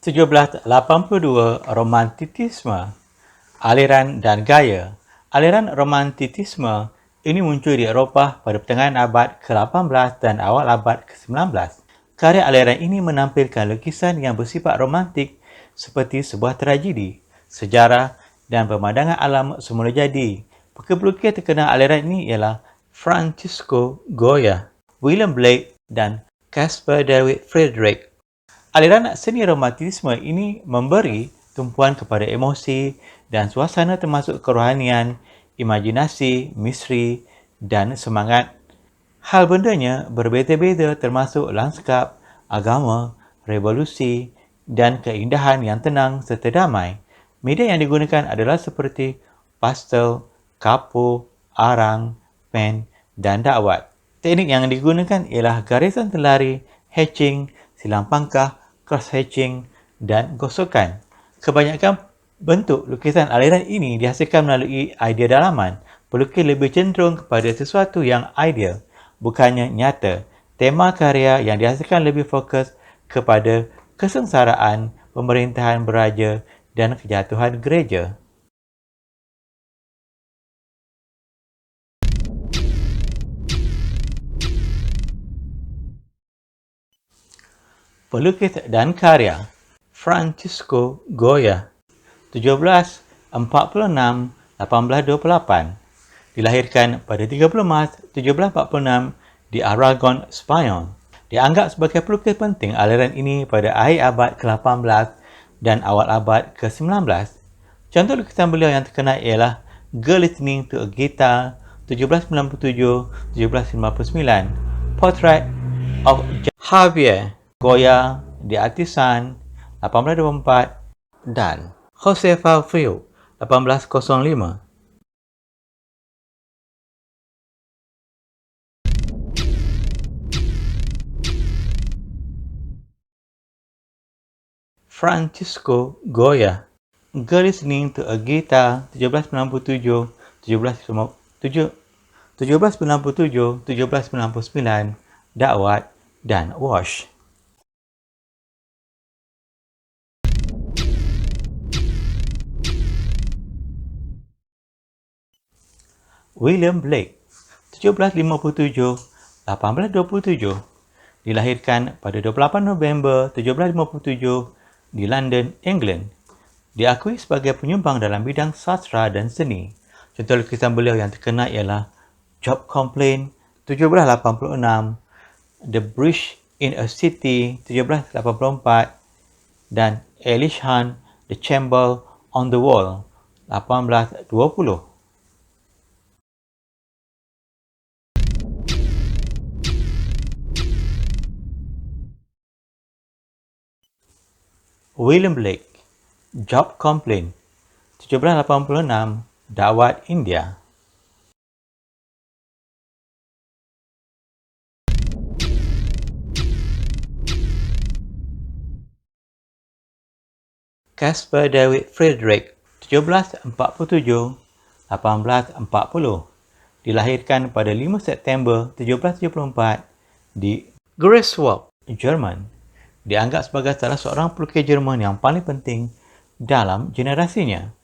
1782 Romantisme, aliran dan gaya. Aliran romantisme ini muncul di Eropah pada pertengahan abad ke-18 dan awal abad ke-19. Karya aliran ini menampilkan lukisan yang bersifat romantik seperti sebuah tragedi, sejarah dan pemandangan alam semula jadi. Pelukis terkenal aliran ini ialah Francisco Goya, William Blake dan Caspar David Friedrich. Aliran seni romantisme ini memberi tumpuan kepada emosi dan suasana termasuk kerohanian, imajinasi, misteri dan semangat. Hal bendanya berbeza-beza termasuk lanskap, agama, revolusi dan keindahan yang tenang serta damai. Media yang digunakan adalah seperti pastel, kapur, arang, pen dan dakwat. Teknik yang digunakan ialah garisan telari, hatching, silang pangkah, cross-hatching dan gosokan. Kebanyakan bentuk lukisan aliran ini dihasilkan melalui idea dalaman. Pelukis lebih cenderung kepada sesuatu yang ideal, bukannya nyata. Tema karya yang dihasilkan lebih fokus kepada kesengsaraan, pemerintahan beraja dan kejatuhan gereja. Pelukis dan karya Francisco Goya, 1746-1828. Dilahirkan pada 30 Mac 1746 di Aragon, Spanyol. Dianggap sebagai pelukis penting aliran ini pada akhir abad ke-18 dan awal abad ke-19. Contoh lukisan beliau yang terkenal ialah Girl Listening to a Guitar, 1797-1759, Portrait of Javier Goya, The Artisan, 1824 dan Josefa Frio, 1805. Francisco Goya, Girl Listening to a Guitar, 1797-1799, Dakwat dan Wash. William Blake, 1757-1827. Dilahirkan pada 28 November 1757 di London, England. Diakui sebagai penyumbang dalam bidang sastra dan seni. Contoh lukisan beliau yang terkenal ialah Job Complaint, 1786, The Bridge in a City, 1784 dan Elishan, The Chamber on the Wall, 1820. William Blake, Job Complaint, 1786, Dakwat, India. Caspar David Friedrich, 1747-1840. Dilahirkan pada 5 September 1774 di Greifswald, Jerman. Dianggap sebagai salah seorang pelukis Jerman yang paling penting dalam generasinya.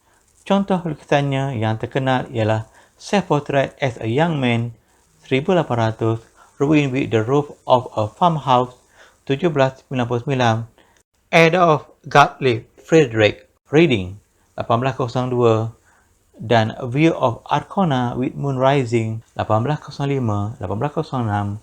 Contoh lukisannya yang terkenal ialah Self-Portrait as a Young Man, 1800, Ruin with the Roof of a Farmhouse, 1799, Adolf Gottlieb Friedrich, Reading, 1802, dan View of Arkona with Moon Rising, 1805-1806.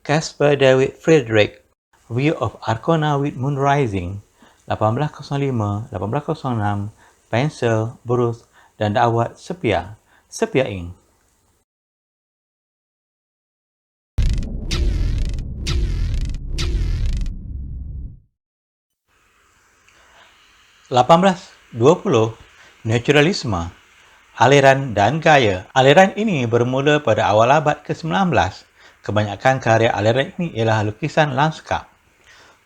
Caspar David Friedrich, View of Arkona with Moon Rising, 1805-1806, Pensel, Bruce dan Dakwat Sepia, Sepia Inc. Naturalisme, aliran dan gaya. Aliran ini bermula pada awal abad ke-19. Kebanyakan karya aliran ini ialah lukisan lanskap.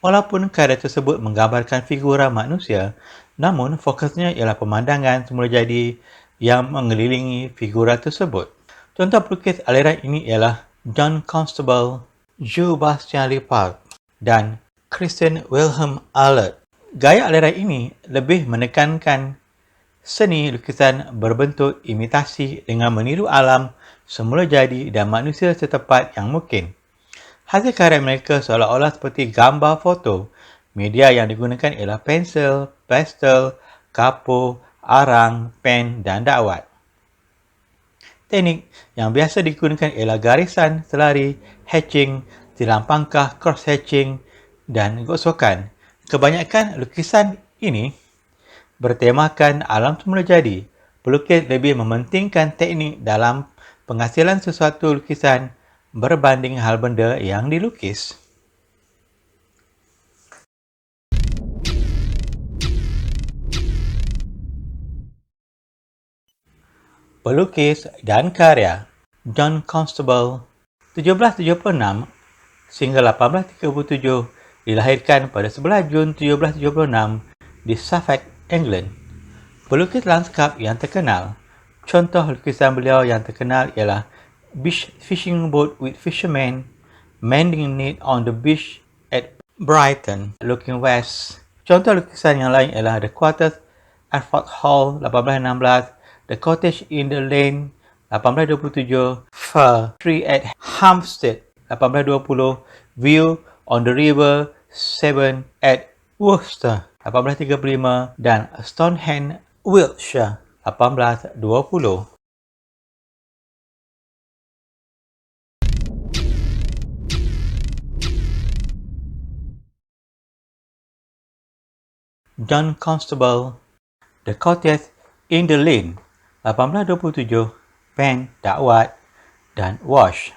Walaupun karya tersebut menggambarkan figura manusia, namun fokusnya ialah pemandangan semula jadi yang mengelilingi figura tersebut. Contoh pelukis aliran ini ialah John Constable, Jules Bastien Lepage dan Christian Wilhelm Ehlert. Gaya aliran ini lebih menekankan seni lukisan berbentuk imitasi dengan meniru alam semula jadi dan manusia setepat yang mungkin. Hasil karya mereka seolah-olah seperti gambar foto. Media yang digunakan ialah pensel, pastel, kapur, arang, pen dan dakwat. Teknik yang biasa digunakan ialah garisan, selari, hatching, tilam pangkah, cross-hatching dan gosokan. Kebanyakan lukisan ini bertemakan alam semula jadi. Pelukis lebih mementingkan teknik dalam penghasilan sesuatu lukisan berbanding hal benda yang dilukis. Pelukis dan karya John Constable 1776 sehingga 1837 dilahirkan pada 11 Jun 1776 di Suffolk, England. Pelukis lanskap yang terkenal. Contoh lukisan beliau yang terkenal ialah Beach Fishing Boat with Fishermen, Mending Net on the Beach at Brighton, Looking West. Contoh lukisan yang lain ialah The Quarters at Fort Hall 1816, The Cottage in the Lane 1827, Fir Tree at Hampstead 1820, View on the River Severn at Worcester 1835 dan Stonehenge, Wiltshire 1820. John Constable, The Cottage in the Lane 1827, Pen, Dakwat dan Wash.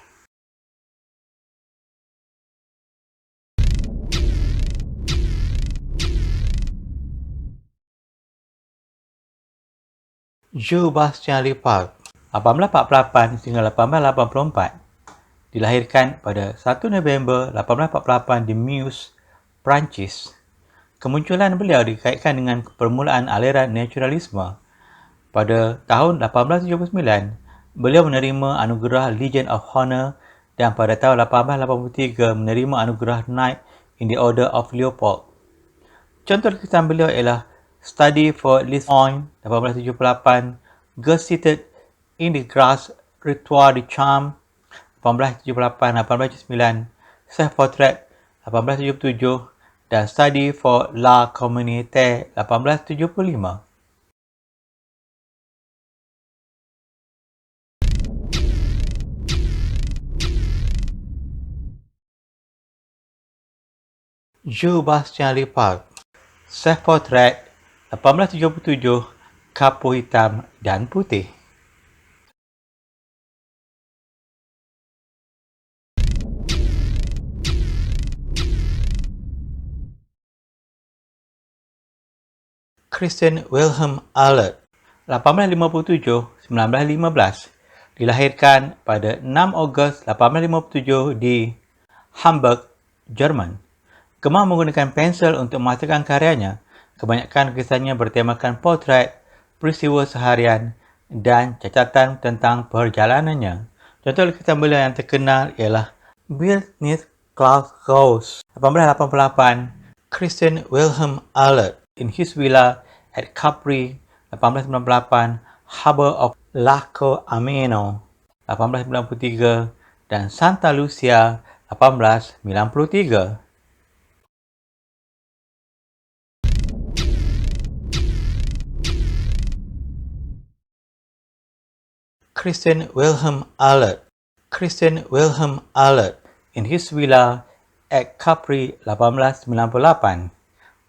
Jules Bastien Lepage 1848 hingga 1884 dilahirkan pada 1 November 1848 di Meuse, Perancis. Kemunculan beliau dikaitkan dengan permulaan aliran naturalisme. Pada tahun 1879, beliau menerima anugerah Legion of Honor dan pada tahun 1883 menerima anugerah Knight in the Order of Leopold. Contoh lukisan beliau ialah Study for Lisson 1878, Girl Seated in the Grass, Ritual de Charme 1878-1879, Self-Portrait 1877 dan Study for La Communauté 1875. Jules Bastien Lepage, Self-Portrait 1877, kapur hitam dan putih. Christian Wilhelm Ehlert 1857-1915 dilahirkan pada 6 Ogos 1857 di Hamburg, Jerman. Gemar menggunakan pensel untuk menghasilkan karyanya. Kebanyakan lukisannya bertemakan potret, peristiwa seharian dan catatan tentang perjalanannya. Contoh lukisan beliau yang terkenal ialah Beneath Cloud Rose 1888, Christian Wilhelm Ehlert in his villa at Capri 1898, Harbour of Lago Ameno 1893 dan Santa Lucia 1893. Christian Wilhelm Ehlert, Christian Wilhelm Ehlert in his villa at Capri 1898,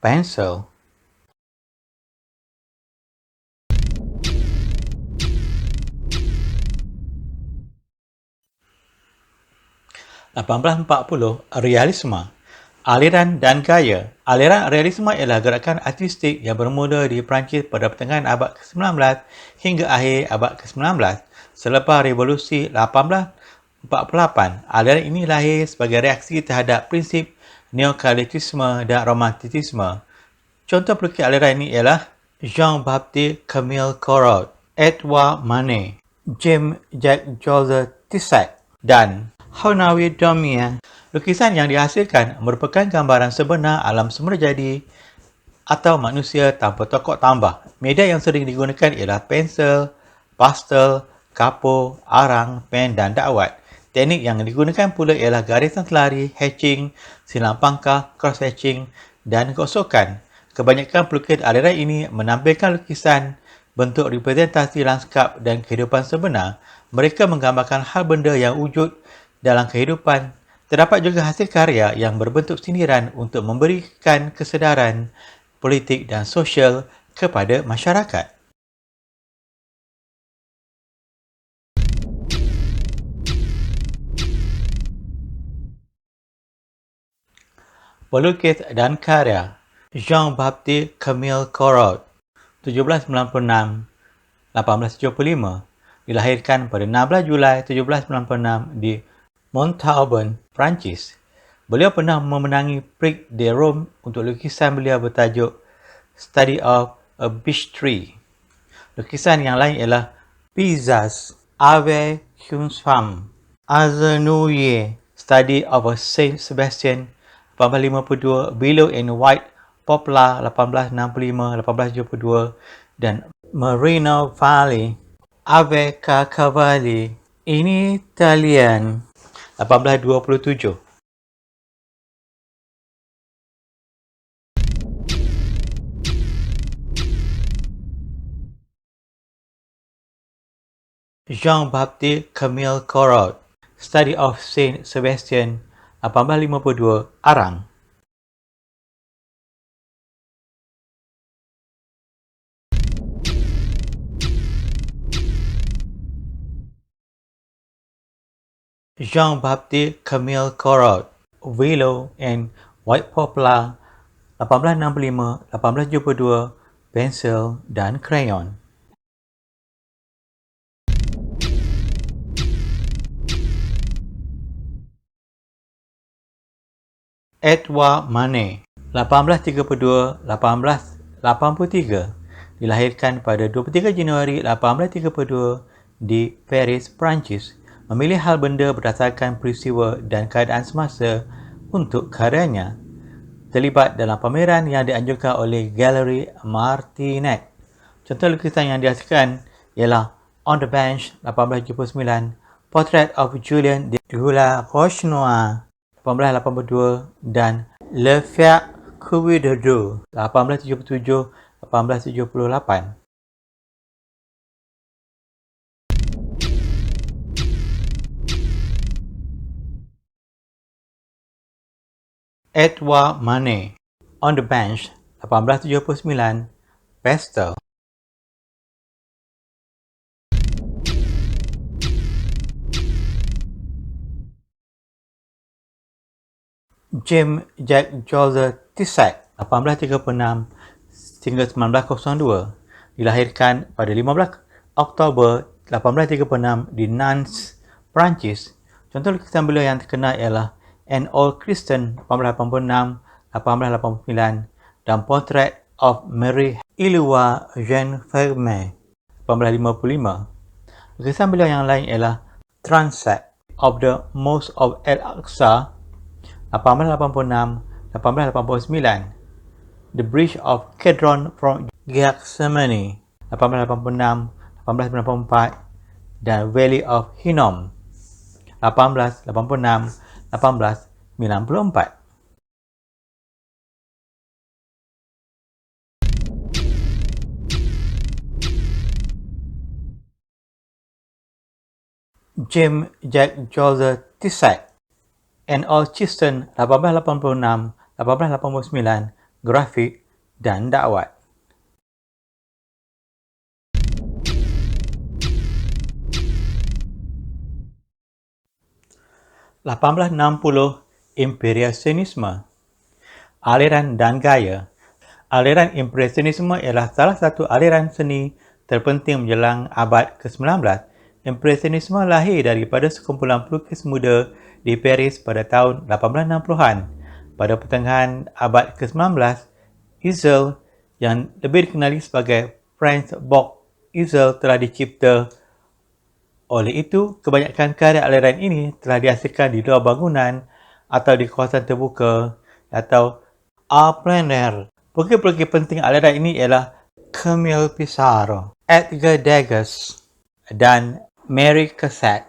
pencil. Realisme, aliran dan gaya. Aliran realisme ialah gerakan artistik yang bermula di Perancis pada pertengahan abad ke-19 hingga akhir abad ke-19. Selepas revolusi 1848, aliran ini lahir sebagai reaksi terhadap prinsip neoklasisisme dan romantisisme. Contoh pelukis aliran ini ialah Jean-Baptiste Camille Corot, Edouard Manet, Jean-Jacques Tissot dan Honoré Daumier. Lukisan yang dihasilkan merupakan gambaran sebenar alam semula jadi atau manusia tanpa tokoh tambah. Media yang sering digunakan ialah pensel, pastel, kapur, arang, pen dan dakwat. Teknik yang digunakan pula ialah garisan selari, hatching, silang pangkah, cross-hatching dan gosokan. Kebanyakan pelukis aliran ini menampilkan lukisan bentuk representasi lanskap dan kehidupan sebenar. Mereka menggambarkan hal benda yang wujud dalam kehidupan. Terdapat juga hasil karya yang berbentuk sindiran untuk memberikan kesedaran politik dan sosial kepada masyarakat. Pelukis dan karya Jean-Baptiste Camille Corot, 1796-1875, dilahirkan pada 16 Julai 1796 di Montauban, Perancis. Beliau pernah memenangi Prix de Rome untuk lukisan beliau bertajuk Study of a Beech Tree. Lukisan yang lain ialah Pizzas avec une femme, Azenouille, Study of a Saint Sebastian 1852, Willow and White Poplar 1865-1872 dan Merino Valley avec Cavalli in Italian 1827. Jean-Baptiste Camille Corot, Study of Saint Sebastian 1852, Arang. Jean-Baptiste Camille Corot, Willow and White Poplar 1865-1872, pensel dan krayon. Edouard Manet, 1832-1883, dilahirkan pada 23 Januari 1832 di Paris, Perancis. Memilih hal benda berdasarkan peristiwa dan keadaan semasa untuk karyanya. Terlibat dalam pameran yang dianjurkan oleh Galeri Martinet. Contoh lukisan yang dihasilkan ialah On the Bench 1879, Portrait of Julien de la Rochenoir 1882 dan Le Fiat Cuvier 1877-1878. Edouard Manet, On the Bench 1879, pastel. Jean-Jacques Tissot, 1836 hingga 1902, dilahirkan pada 15 Oktober 1836 di Nantes, Perancis. Contoh lukisan beliau yang terkenal ialah An Old Christian 1886-1889 dan Portrait of Mary Iloire Jean Ferme 1855. Lukisan beliau yang lain ialah Transept of the Mosque of Al-Aqsa 1886-1889, The Bridge of Kedron from Gethsemane 1886-1894 dan Valley of Hinnom 1886-1894. Jean-Jacques Tissot, An Old Christian 1886-1889, grafik dan dakwat. 1860 Impresionisme. Aliran dan gaya. Aliran Impresionisme ialah salah satu aliran seni terpenting menjelang abad ke-19. Impresionisme lahir daripada sekumpulan pelukis muda di Paris pada tahun 1860-an. Pada pertengahan abad ke-19, easel yang lebih dikenali sebagai French box easel telah dicipta Oleh itu, kebanyakan karya aliran ini telah dihasilkan di luar bangunan atau di kawasan terbuka atau plein air. Pelukis-pelukis penting aliran ini ialah Camille Pissarro, Edgar Degas dan Mary Cassatt.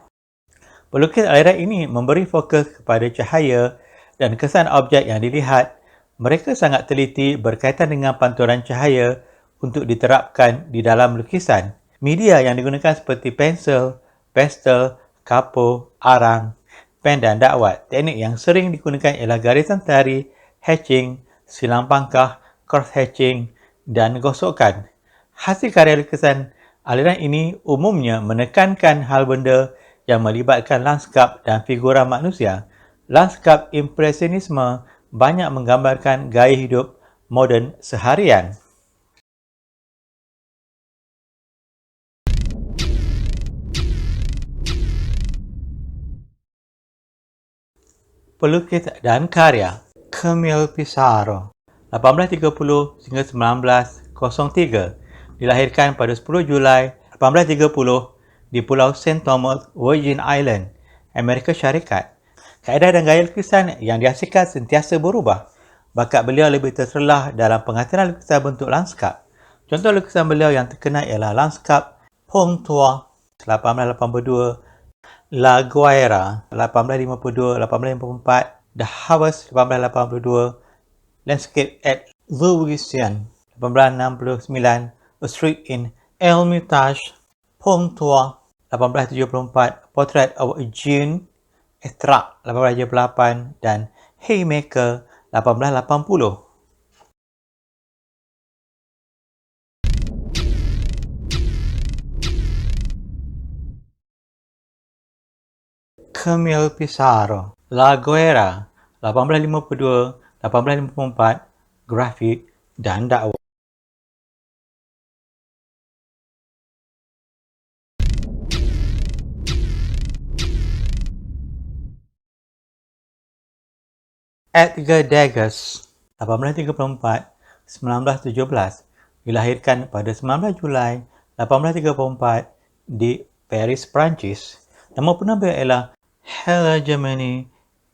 Pelukis aliran ini memberi fokus kepada cahaya dan kesan objek yang dilihat. Mereka sangat teliti berkaitan dengan pantulan cahaya untuk diterapkan di dalam lukisan. Media yang digunakan seperti pensel, pastel, kapur, arang, pen dan dakwat. Teknik yang sering digunakan ialah garisan tari, hatching, silang pangkah, cross hatching dan gosokkan. Hasil karya lukisan aliran ini umumnya menekankan hal benda yang melibatkan landskap dan figura manusia. Landskap impresionisme banyak menggambarkan gaya hidup moden seharian. Pelukis dan karya Camille Pissarro 1830 hingga 1903, dilahirkan pada 10 Julai 1830 di Pulau St. Thomas, Virgin Island, Amerika Syarikat. Kaedah dan gaya lukisan yang dihasilkan sentiasa berubah. Bakat beliau lebih terselah dalam penghasilan lukisan bentuk landskap. Contoh lukisan beliau yang terkenal ialah landskap Pontoise 1882, La Guaira 1852-1854, The Harvest 1882, Landscape at Louisiana 1869, A Street in Hermitage, Pontoise 1874, Portrait of Jean Estrade 1878 dan Haymaker 1880. Camille Pissarro, La Guaira 1852-1854, grafik dan dakwah. Edgar Degas 1834-1917, dilahirkan pada 19 Julai 1834 di Paris, Perancis. Nama penuh beliau ialah Helle Germaine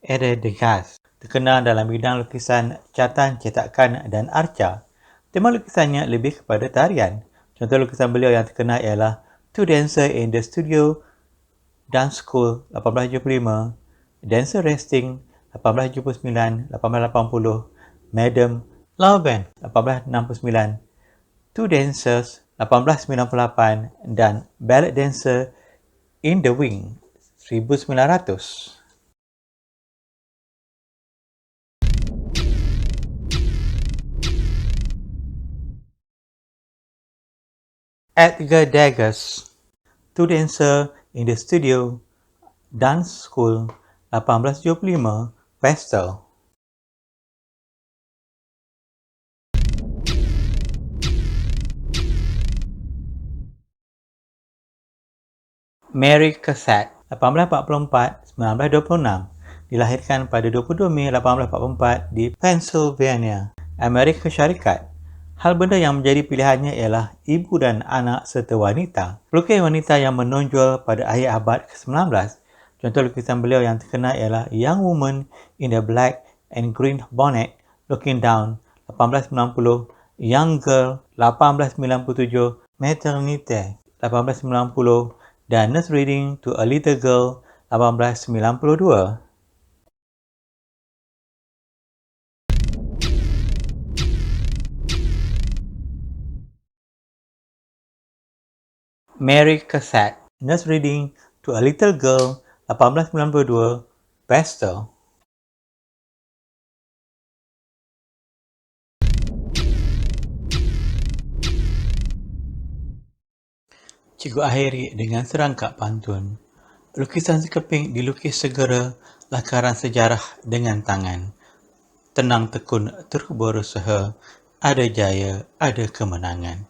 Edgar Degas, terkenal dalam bidang lukisan catatan, cetakan dan arca. Tema lukisannya lebih kepada tarian. Contoh lukisan beliau yang terkenal ialah Two Dancers in the Studio Dance School 1875, Dancer Resting 1879-1880, Madame Laubin 1869, Two Dancers 1898 dan Ballet Dancer in the Wing 1900. Edgar Degas, Two Dancers in the Studio Dance School 1875, pastel. Mary Cassatt 1844-1926, dilahirkan pada 22 Mei 1844 di Pennsylvania, Amerika Syarikat. Hal benda yang menjadi pilihannya ialah ibu dan anak serta wanita. Pelukis wanita yang menonjol pada akhir abad ke-19. Contoh lukisan beliau yang terkenal ialah Young Woman in the Black and Green Bonnet Looking Down 1890, Young Girl 1897, Maternité 1890 dan Nurse Reading to a Little Girl 1892. Mary Cassatt, Nurse Reading to a Little Girl 1892, pastel. Cikgu akhiri dengan serangkap pantun. Lukisan sekeping dilukis segera, lakaran sejarah dengan tangan. Tenang tekun terus berusaha, ada jaya, ada kemenangan.